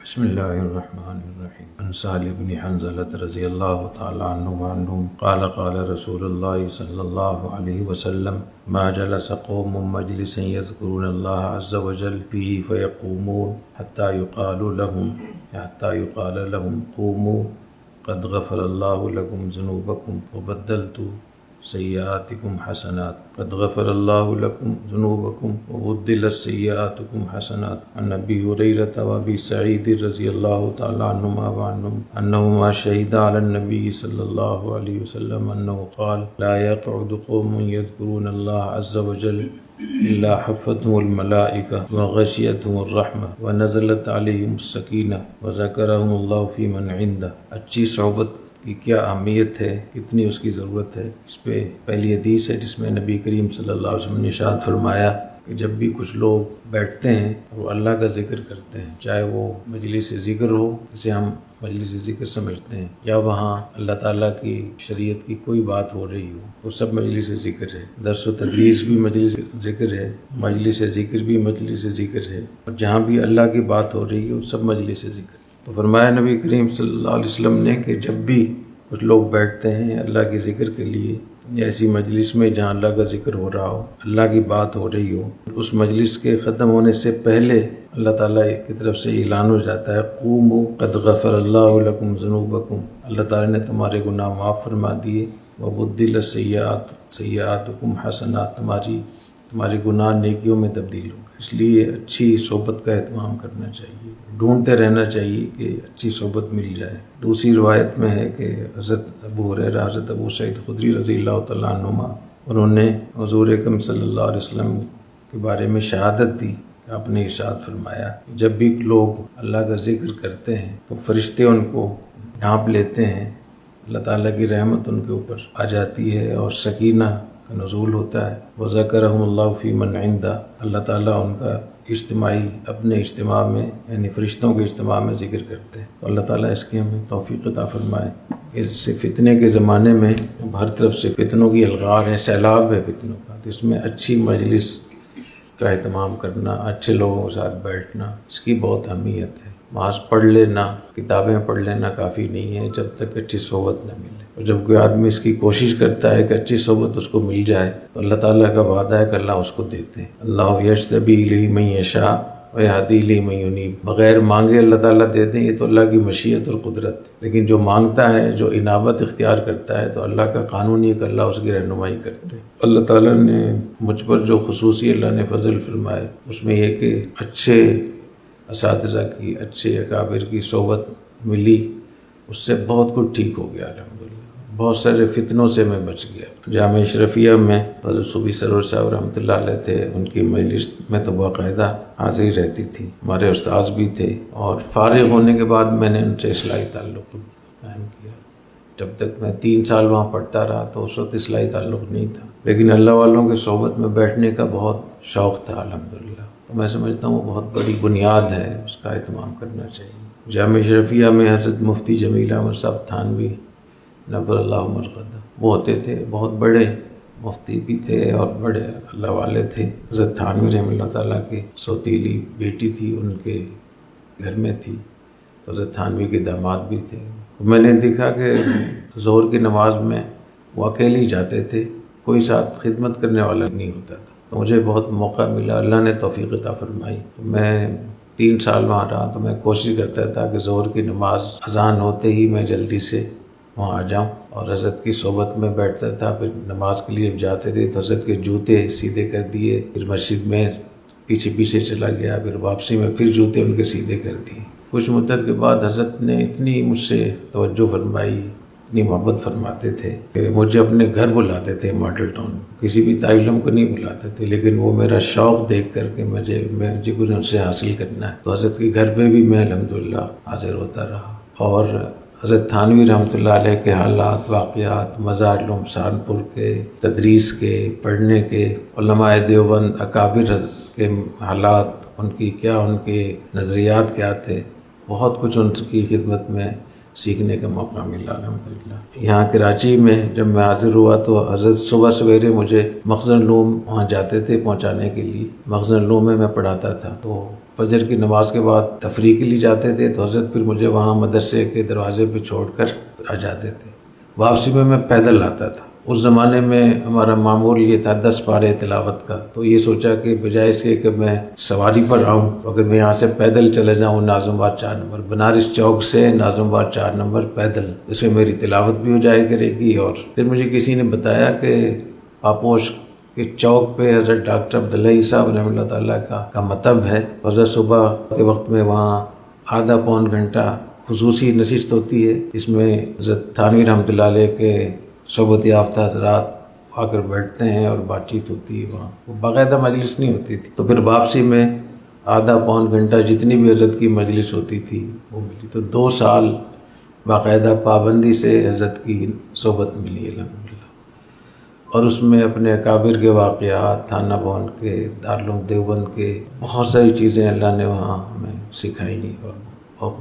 بسم الله الرحمن الرحيم. عن سهل بن حنظلة رضي الله تعالى عنهم قال قال رسول الله صلى الله عليه وسلم ما جلس قوم مجلسا يذكرون الله عز وجل فيه فيقومون حتى يقال لهم قوموا قد غفر الله لكم ذنوبكم وبدلت سيئاتكم حسنات قد غفر الله لكم ذنوبكم وبدلت سيئاتكم حسنات. عن ابي هريرة وابي سعيد رضي الله تعالى عنهم انهما شهدا على النبي صلى الله عليه وسلم انه قال لا يقعد قوم يذكرون الله عز وجل الا حفتهم الملائكة وغشيتهم الرحمة ونزلت عليهم السكينة وذكرهم الله في من عنده. اچھی صحبت کی کیا اہمیت ہے، کتنی اس کی ضرورت ہے، اس پہ پہلی حدیث ہے جس میں نبی کریم صلی اللہ علیہ وسلم نے ارشاد فرمایا کہ جب بھی کچھ لوگ بیٹھتے ہیں اور وہ اللہ کا ذکر کرتے ہیں، چاہے وہ مجلس ذکر ہو جسے ہم مجلس ذکر سمجھتے ہیں، یا وہاں اللہ تعالیٰ کی شریعت کی کوئی بات ہو رہی ہو، وہ سب مجلس ذکر ہے. درس و تدریس بھی مجلس ذکر ہے، مجلس ذکر بھی مجلس ذکر ہے، اور جہاں بھی اللہ کی بات ہو رہی ہے وہ سب مجلس ذکر. تو فرمایا نبی کریم صلی اللہ علیہ وسلم نے کہ جب بھی کچھ لوگ بیٹھتے ہیں اللہ کے ذکر کے لیے، یا ایسی مجلس میں جہاں اللہ کا ذکر ہو رہا ہو، اللہ کی بات ہو رہی ہو، اس مجلس کے ختم ہونے سے پہلے اللہ تعالیٰ کی طرف سے اعلان ہو جاتا ہے قوموا قد غفر اللہ لکم ذنوبکم، اللہ تعالیٰ نے تمہارے گناہ معاف فرما دیے، وبدلت سیئاتکم حسنات، تمہارے گناہ نیکیوں میں تبدیل ہو گئے. اس لیے اچھی صحبت کا اہتمام کرنا چاہیے، ڈھونڈتے رہنا چاہیے کہ اچھی صحبت مل جائے. دوسری روایت میں ہے کہ حضرت ابو ہریرہ، حضرت ابو سعید خدری رضی اللہ تعالیٰ عنہما، انہوں نے حضور اکرم صلی اللہ علیہ وسلم کے بارے میں شہادت دی. آپ نے ارشاد فرمایا کہ جب بھی لوگ اللہ کا ذکر کرتے ہیں تو فرشتے ان کو ڈھانپ لیتے ہیں، اللہ تعالیٰ کی رحمت ان کے اوپر آ جاتی ہے اور سکینہ کا نزول ہوتا ہے. وذکرہم اللہ فی من عندہ، اللہ تعالیٰ ان کا اپنے اجتماع میں، یعنی فرشتوں کے اجتماع میں ذکر کرتے ہیں. تو اللہ تعالیٰ اس کی ہمیں توفیق عطا فرمائے. اس سے فتنے کے زمانے میں ہر طرف سے فتنوں کی الغار ہے، سیلاب ہے فتنوں کا، تو اس میں اچھی مجلس کا اہتمام کرنا، اچھے لوگوں کے ساتھ بیٹھنا، اس کی بہت اہمیت ہے. محض پڑھ لینا، کتابیں پڑھ لینا کافی نہیں ہے جب تک اچھی صحبت نہ ملے. اور جب کوئی آدمی اس کی کوشش کرتا ہے کہ اچھی صحبت اس کو مل جائے تو اللہ تعالیٰ کا وعدہ ہے کہ اللہ اس کو دیتے ہیں. اللہ یجتبی الیہ من یشاء ویہدی الیہ من ینیب، بغیر مانگے اللہ تعالیٰ دیتے ہیں، یہ تو اللہ کی مشیت اور قدرت. لیکن جو مانگتا ہے، جو انابت اختیار کرتا ہے، تو اللہ کا قانون یہ کہ اللہ اس کی رہنمائی کرتے ہیں. اللہ تعالیٰ نے مجھ پر جو خصوصی اللہ نے فضل فرمائے اس میں یہ کہ اچھے اساتذہ کی، اچھے اکابر کی صحبت ملی، اس سے بہت کچھ ٹھیک ہو گیا الحمدللہ. بہت سارے فتنوں سے میں بچ گیا. جامع اشرفیہ میں حضرت صوفی سرور صاحب رحمۃ اللہ علیہ تھے، ان کی مجلس میں تو باقاعدہ حاضری رہتی تھی. ہمارے استاذ بھی تھے، اور فارغ ہونے کے بعد میں نے ان سے اصلاحی تعلق قائم کیا. جب تک میں 3 سال وہاں پڑھتا رہا تو اس وقت اصلاحی تعلق نہیں تھا، لیکن اللہ والوں کی صحبت میں بیٹھنے کا بہت شوق تھا الحمدللہ. تو میں سمجھتا ہوں وہ بہت بڑی بنیاد ہے، اس کا اہتمام کرنا چاہیے. جامع اشرفیہ میں حضرت مفتی جمیل احمد صاحب تھانوی نبر اللہ مرقدہ وہ ہوتے تھے، بہت بڑے مفتی بھی تھے اور بڑے اللہ والے تھے. حضرت تھانوی رحمۃ اللہ تعالیٰ کی سوتیلی بیٹی تھی، ان کے گھر میں تھی، تو حضرت تھانوی کے داماد بھی تھے. میں نے دیکھا کہ ظہر کی نماز میں وہ اکیلے ہی جاتے تھے، کوئی ساتھ خدمت کرنے والا نہیں ہوتا تھا. تو مجھے بہت موقع ملا، اللہ نے توفیق عطا فرمائی. میں 3 سال وہاں رہا تو میں کوشش کرتا تھا کہ ظہر کی نماز اذان ہوتے ہی میں جلدی سے وہاں آ جاؤں اور حضرت کی صحبت میں بیٹھتا تھا. پھر نماز کے لیے جب جاتے تھے تو حضرت کے جوتے سیدھے کر دیے، پھر مسجد میں پیچھے چلا گیا، پھر واپسی میں پھر جوتے ان کے سیدھے کر دیے. کچھ مدت کے بعد حضرت نے اتنی مجھ سے توجہ فرمائی، اتنی محبت فرماتے تھے کہ مجھے اپنے گھر بلاتے تھے ماڈل ٹاؤن. کسی بھی طالب علم کو نہیں بلاتے تھے، لیکن وہ میرا شوق دیکھ کر کے مجھے کچھ ان سے حاصل کرنا ہے، تو حضرت کے گھر پہ بھی میں الحمدللہ حاضر ہوتا رہا. اور حضرت تھانوی رحمۃ اللہ علیہ کے حالات، واقعات، مزار علوم سہارنپور کے تدریس کے، پڑھنے کے، علماء دیوبند اکابر کے حالات، ان کے نظریات کیا تھے، بہت کچھ ان کی خدمت میں سیکھنے کا موقع ملا الحمدللہ۔ یہاں کراچی میں جب میں حاضر ہوا تو حضرت صبح سویرے مجھے مخزن العلوم وہاں جاتے تھے پہنچانے کے لیے، مخزن العلوم میں پڑھاتا تھا، تو فجر کی نماز کے بعد تفریح کے لیے جاتے تھے تو حضرت پھر مجھے وہاں مدرسے کے دروازے پہ چھوڑ کر آ جاتے تھے۔ واپسی میں پیدل آتا تھا۔ اس زمانے میں ہمارا معمول یہ تھا 10 پارے تلاوت کا، تو یہ سوچا کہ بجائے اس کے کہ میں سواری پر آؤں، اگر میں یہاں سے پیدل چلے جاؤں ناظم آباد 4 نمبر، بنارس چوک سے ناظم آباد 4 نمبر پیدل، اس میں میری تلاوت بھی ہو جائے کرے گی۔ اور پھر مجھے کسی نے بتایا کہ پاپوش کے چوک پہ حضرت ڈاکٹر عبداللہ صاحب رحمۃ اللہ تعالیٰ کا مطب ہے، حضرت صبح کے وقت میں وہاں آدھا پون گھنٹہ خصوصی نشست ہوتی ہے، اس میں حضرت تھانوی رحمۃ اللہ علیہ کے صحبت یافتہ حضرات آ کر بیٹھتے ہیں اور بات چیت ہوتی ہے وہاں، وہ باقاعدہ مجلس نہیں ہوتی تھی۔ تو پھر واپسی میں آدھا پون گھنٹہ جتنی بھی حضرت کی مجلس ہوتی تھی وہ ملی، تو 2 سال باقاعدہ پابندی سے حضرت کی صحبت ملی الحمدللہ، اور اس میں اپنے اکابر کے واقعات، تھانہ بون کے، دارالعلوم دیوبند کے، بہت ساری چیزیں اللہ نے وہاں ہمیں سکھائی اور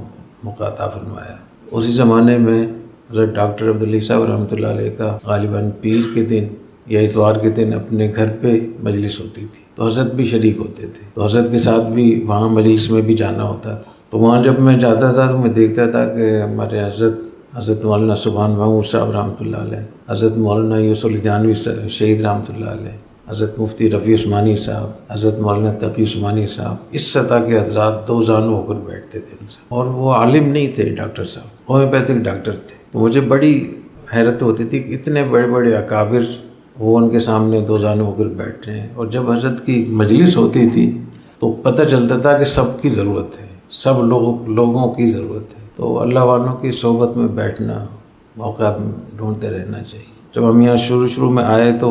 موقع عطا فرمایا۔ اسی زمانے میں حضرت ڈاکٹر عبداللہ صاحب رحمۃ اللہ علیہ کا غالباً پیر کے دن یا اتوار کے دن اپنے گھر پہ مجلس ہوتی تھی، تو حضرت بھی شریک ہوتے تھے، تو حضرت کے ساتھ بھی وہاں مجلس میں بھی جانا ہوتا تھا۔ تو وہاں جب میں جاتا تھا تو میں دیکھتا تھا کہ ہمارے حضرت مولانا سبحان محمود صاحب رحمۃ اللہ علیہ، حضرت مولانا یوسف لدھیانوی شہید رحمۃ اللہ علیہ، حضرت مفتی رفیع عثمانی صاحب، حضرت مولانا تقی عثمانی صاحب، اس سطح کے حضرات 2 زانو ہو کر بیٹھتے تھے، اور وہ عالم نہیں تھے، ڈاکٹر صاحب ہومیوپیتھک ڈاکٹر تھے۔ تو مجھے بڑی حیرت ہوتی تھی کہ اتنے بڑے بڑے اکابر وہ ان کے سامنے 2 زانو ہو کر بیٹھ رہے ہیں، اور جب حضرت کی مجلس ہوتی تھی تو پتہ چلتا تھا کہ سب کی ضرورت ہے، سب لوگوں کی ضرورت ہے، تو اللہ والوں کی صحبت میں بیٹھنا، موقع ڈھونڈتے رہنا چاہیے۔ جب ہم یہاں شروع میں آئے تو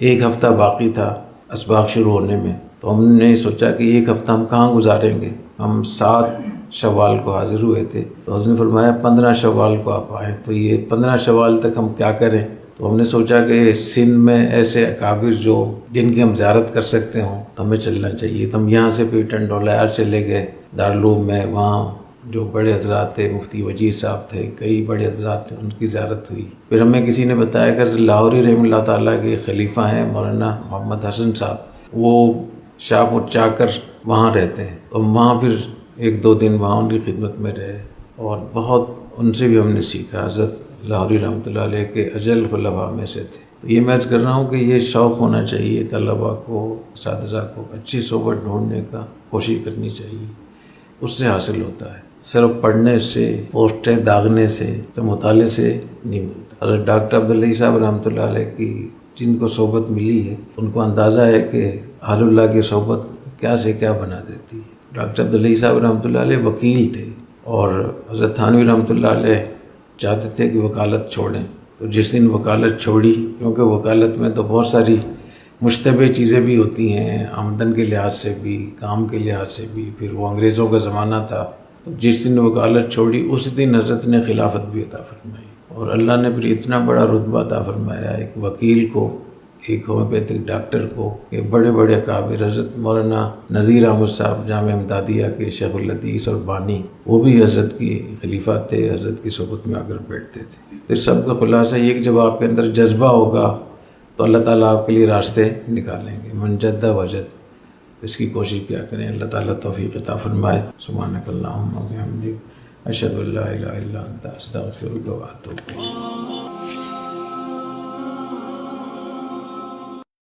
1 ہفتہ باقی تھا اسباق شروع ہونے میں، تو ہم نے سوچا کہ 1 ہفتہ ہم کہاں گزاریں گے۔ ہم 7 شوال کو حاضر ہوئے تھے، تو حضرت نے فرمایا 15 شوال کو آپ آئیں، تو یہ 15 شوال تک ہم کیا کریں۔ تو ہم نے سوچا کہ سندھ میں ایسے اکابر جن کی ہم زیارت کر سکتے ہوں تو ہمیں چلنا چاہیے۔ تو ہم یہاں سے پھر ٹنڈولہ چلے گئے دارالعلوم میں، وہاں جو بڑے حضرات تھے، مفتی وجیہ صاحب تھے، کئی بڑے حضرات تھے، ان کی زیارت ہوئی۔ پھر ہمیں کسی نے بتایا کہ لاہوری رحمۃ اللہ تعالیٰ کے خلیفہ ہیں مولانا محمد حسن صاحب، وہ شاہپور چاکر وہاں رہتے ہیں، تو ہم وہاں پھر 1-2 دن وہاں ان کی خدمت میں رہے، اور بہت ان سے بھی ہم نے سیکھا۔ حضرت لاہوری رحمۃ اللہ علیہ کے اجل خلفاء میں سے تھے۔ تو یہ میں عرض کر رہا ہوں کہ یہ شوق ہونا چاہیے طلباء کو، اساتذہ کو، اچھی صحبت ڈھونڈنے کا کوشش کرنی چاہیے، اس سے حاصل ہوتا ہے، صرف پڑھنے سے، پوسٹیں داغنے سے، مطالعے سے نہیں ملتا۔ حضرت ڈاکٹر عبداللہ صاحب رحمۃ اللہ علیہ کی جن کو صحبت ملی ہے ان کو اندازہ ہے کہ اہل اللہ کی صحبت کیا سے کیا بنا دیتی ہے۔ ڈاکٹر عبداللہ صاحب رحمۃ اللہ علیہ وکیل تھے، اور حضرت تھانوی رحمۃ اللہ علیہ چاہتے تھے کہ وکالت چھوڑیں، تو جس دن وکالت چھوڑی، کیونکہ وکالت میں تو بہت ساری مشتبہ چیزیں بھی ہوتی ہیں، آمدن کے لحاظ سے بھی، کام کے لحاظ سے بھی، پھر وہ انگریزوں کا زمانہ تھا، تو جس دن وکالت چھوڑی اس دن حضرت نے خلافت بھی عطا فرمائی، اور اللہ نے پھر اتنا بڑا رتبہ عطا فرمایا ایک وکیل کو، ایک ہومیوپیتھک ڈاکٹر کو، کہ بڑے بڑے اکابر حضرت مولانا نذیر احمد صاحب جامعہ احمدیہ کے شیخ الحدیث اور بانی، وہ بھی حضرت کی خلیفہ تھے، حضرت کی صحبت میں آ کر بیٹھتے تھے۔ پھر سب کا خلاصہ یہ کہ جب آپ کے اندر جذبہ ہوگا تو اللہ تعالیٰ آپ کے لیے راستے نکالیں گے، من جد وجد، تو اس کی کوشش کیا کریں، اللہ تعالیٰ توفیق عطا فرمائے۔ سبحانک اللہم و بحمدک، اشہد ان لا الہ الا انت، استغفرک و اتوب الیک۔